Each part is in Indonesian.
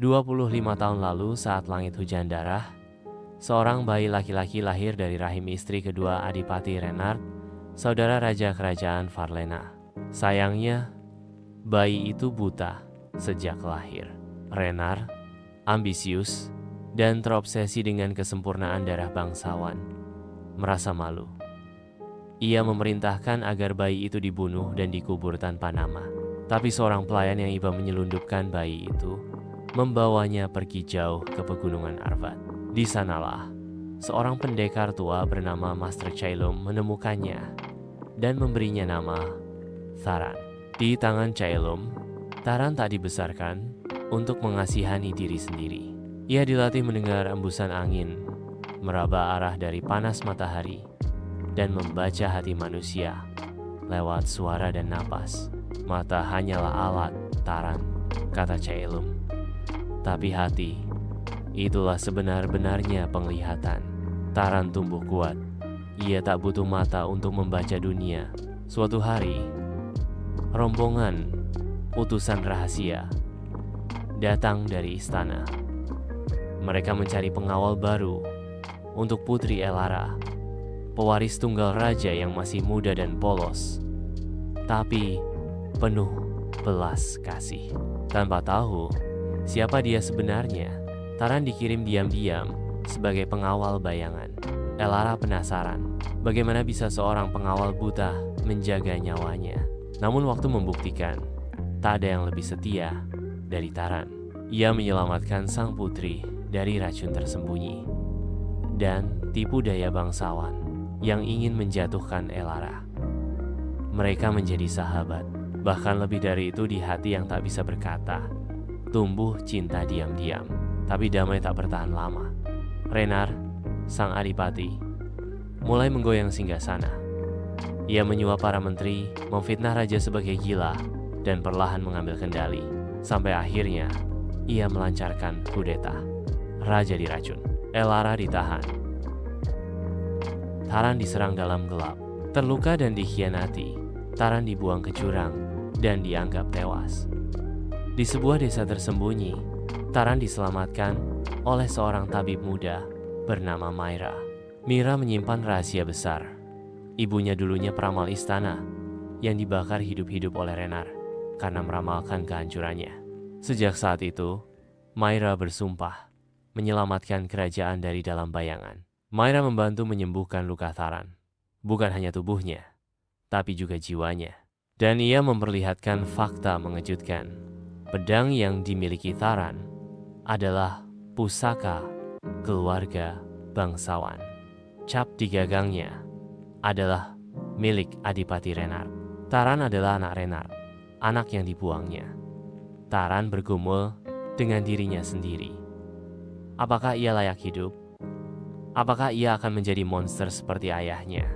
25 tahun lalu saat langit hujan darah, seorang bayi laki-laki lahir dari rahim istri kedua Adipati Renard, saudara raja kerajaan Farlena. Sayangnya, bayi itu buta sejak lahir. Renard, ambisius, dan terobsesi dengan kesempurnaan darah bangsawan, merasa malu. Ia memerintahkan agar bayi itu dibunuh dan dikubur tanpa nama. Tapi seorang pelayan yang iba menyelundupkan bayi itu membawanya pergi jauh ke pegunungan Arvad. Di sanalah seorang pendekar tua bernama Master Caelum menemukannya dan memberinya nama Tharan. Di tangan Caelum, Tharan tak dibesarkan untuk mengasihani diri sendiri. Ia dilatih mendengar embusan angin, meraba arah dari panas matahari, dan membaca hati manusia lewat suara dan napas. Mata hanyalah alat, Tharan, kata Caelum. Tapi hati, itulah sebenar-benarnya penglihatan. Tharan tumbuh kuat. Ia tak butuh mata untuk membaca dunia. Suatu hari, rombongan utusan rahasia datang dari istana. Mereka mencari pengawal baru untuk Putri Elara, pewaris tunggal raja yang masih muda dan polos, tapi penuh belas kasih. Tanpa tahu siapa dia sebenarnya, Tharan dikirim diam-diam sebagai pengawal bayangan. Elara penasaran bagaimana bisa seorang pengawal buta menjaga nyawanya. Namun waktu membuktikan tak ada yang lebih setia dari Tharan. Ia menyelamatkan sang putri dari racun tersembunyi dan tipu daya bangsawan yang ingin menjatuhkan Elara. Mereka menjadi sahabat, bahkan lebih dari itu di hati yang tak bisa berkata. Tumbuh cinta diam-diam, tapi damai tak bertahan lama. Renard, sang adipati, mulai menggoyang singgasana. Ia menyuap para menteri, memfitnah raja sebagai gila, dan perlahan mengambil kendali. Sampai akhirnya, ia melancarkan kudeta. Raja diracun, Elara ditahan. Tharan diserang dalam gelap. Terluka dan dikhianati, Tharan dibuang ke jurang dan dianggap tewas. Di sebuah desa tersembunyi, Tharan diselamatkan oleh seorang tabib muda bernama Maira. Mira menyimpan rahasia besar. Ibunya dulunya peramal istana yang dibakar hidup-hidup oleh Renard karena meramalkan kehancurannya. Sejak saat itu, Maira bersumpah menyelamatkan kerajaan dari dalam bayangan. Maira membantu menyembuhkan luka Tharan, bukan hanya tubuhnya, tapi juga jiwanya. Dan ia memperlihatkan fakta mengejutkan. Pedang yang dimiliki Tharan adalah pusaka keluarga bangsawan. Cap di gagangnya adalah milik Adipati Renard. Tharan adalah anak Renard, anak yang dibuangnya. Tharan bergumul dengan dirinya sendiri. Apakah ia layak hidup? Apakah ia akan menjadi monster seperti ayahnya?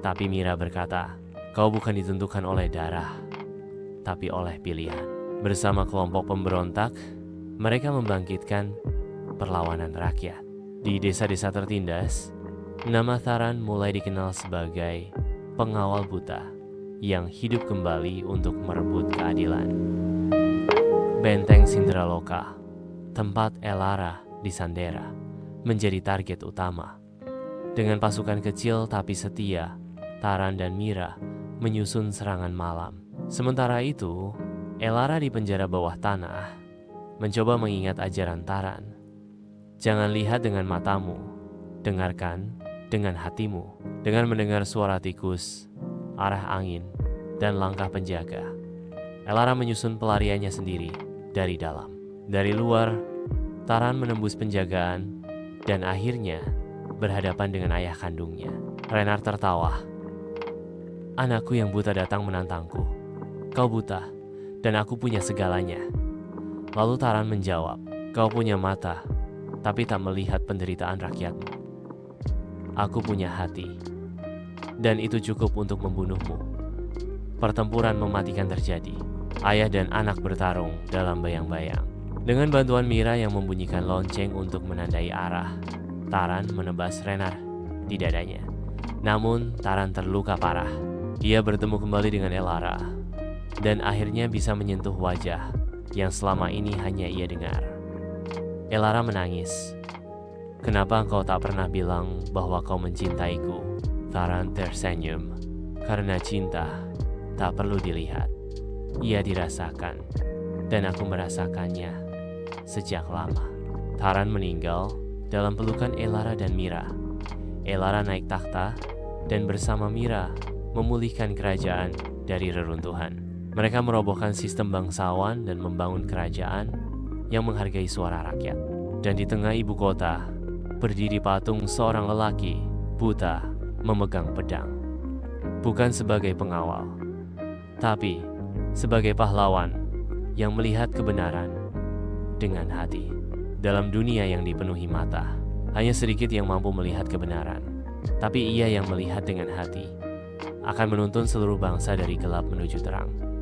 Tapi Mira berkata, kau bukan ditentukan oleh darah, tapi oleh pilihan. Bersama kelompok pemberontak, mereka membangkitkan perlawanan rakyat. Di desa-desa tertindas, nama Tharan mulai dikenal sebagai pengawal buta yang hidup kembali untuk merebut keadilan. Benteng Sindraloka, tempat Elara disandera, menjadi target utama. Dengan pasukan kecil tapi setia, Tharan dan Mira menyusun serangan malam. Sementara itu, Elara di penjara bawah tanah mencoba mengingat ajaran Tharan. Jangan lihat dengan matamu, dengarkan dengan hatimu. Dengan mendengar suara tikus, arah angin, dan langkah penjaga, Elara menyusun pelariannya sendiri dari dalam. Dari luar, Tharan menembus penjagaan dan akhirnya berhadapan dengan ayah kandungnya. Renard tertawa. Anakku yang buta datang menantangku. Kau buta, dan aku punya segalanya. Lalu Tharan menjawab, kau punya mata, tapi tak melihat penderitaan rakyatmu. Aku punya hati, dan itu cukup untuk membunuhmu. Pertempuran mematikan terjadi. Ayah dan anak bertarung dalam bayang-bayang. Dengan bantuan Mira yang membunyikan lonceng untuk menandai arah, Tharan menebas Renard di dadanya. Namun Tharan terluka parah. Ia bertemu kembali dengan Elara dan akhirnya bisa menyentuh wajah yang selama ini hanya ia dengar. Elara menangis. Kenapa engkau tak pernah bilang bahwa kau mencintaiku? Taran tersenyum. Karena cinta tak perlu dilihat. Ia dirasakan. Dan aku merasakannya sejak lama. Taran meninggal dalam pelukan Elara dan Mira. Elara naik takhta dan bersama Mira memulihkan kerajaan dari reruntuhan. Mereka merobohkan sistem bangsawan dan membangun kerajaan yang menghargai suara rakyat. Dan di tengah ibu kota berdiri patung seorang lelaki buta memegang pedang. Bukan sebagai pengawal, tapi sebagai pahlawan yang melihat kebenaran dengan hati. Dalam dunia yang dipenuhi mata, hanya sedikit yang mampu melihat kebenaran. Tapi ia yang melihat dengan hati akan menuntun seluruh bangsa dari gelap menuju terang.